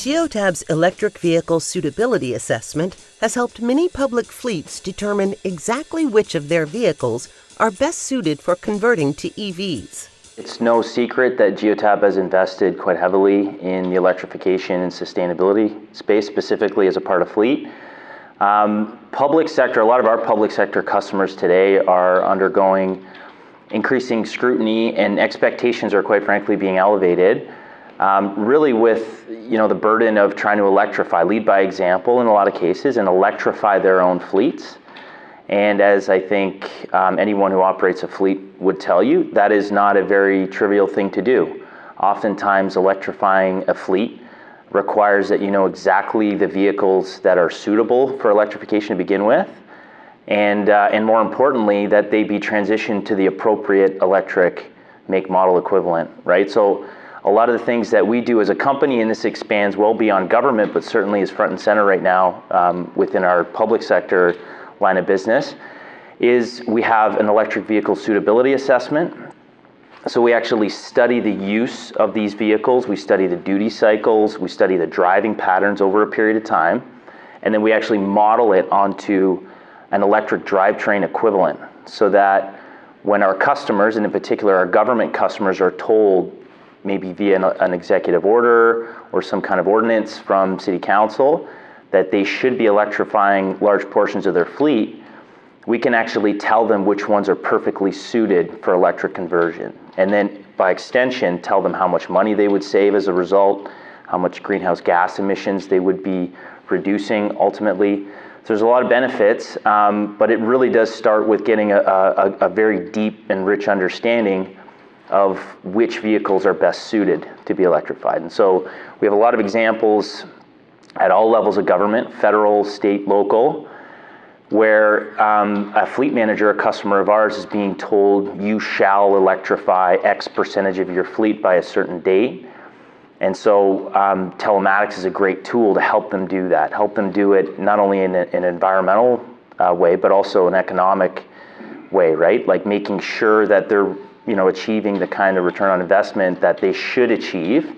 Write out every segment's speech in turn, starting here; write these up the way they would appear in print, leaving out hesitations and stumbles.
Geotab's electric vehicle suitability assessment has helped many public fleets determine exactly which of their vehicles are best suited for converting to EVs. It's no secret that Geotab has invested quite heavily in the electrification and sustainability space, specifically as a part of fleet. Public sector, a lot of our public sector customers today are undergoing increasing scrutiny, and expectations are quite frankly being elevated. Really with the burden of trying to electrify, lead by example in a lot of cases, and electrify their own fleets. And as I think anyone who operates a fleet would tell you, that is not a very trivial thing to do. Oftentimes electrifying a fleet requires that you know exactly the vehicles that are suitable for electrification to begin with, and more importantly, that they be transitioned to the appropriate electric make model equivalent, right? So a lot of the things that we do as a company, and this expands well beyond government, but certainly is front and center right now within our public sector line of business, is we have an electric vehicle suitability assessment. So we actually study the use of these vehicles, we study the duty cycles, we study the driving patterns over a period of time, and then we actually model it onto an electric drivetrain equivalent, so that when our customers, and in particular our government customers, are told maybe via an executive order or some kind of ordinance from city council that they should be electrifying large portions of their fleet, we can actually tell them which ones are perfectly suited for electric conversion. And then by extension, tell them how much money they would save as a result, how much greenhouse gas emissions they would be reducing ultimately. So there's a lot of benefits, but it really does start with getting a very deep and rich understanding of which vehicles are best suited to be electrified. And so we have a lot of examples at all levels of government, federal, state, local, where a fleet manager, a customer of ours, is being told you shall electrify X percentage of your fleet by a certain date. And so telematics is a great tool to help them do that, help them do it not only in an environmental way, but also an economic way, right? Like making sure that they're achieving the kind of return on investment that they should achieve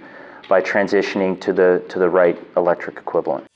by transitioning to the right electric equivalent.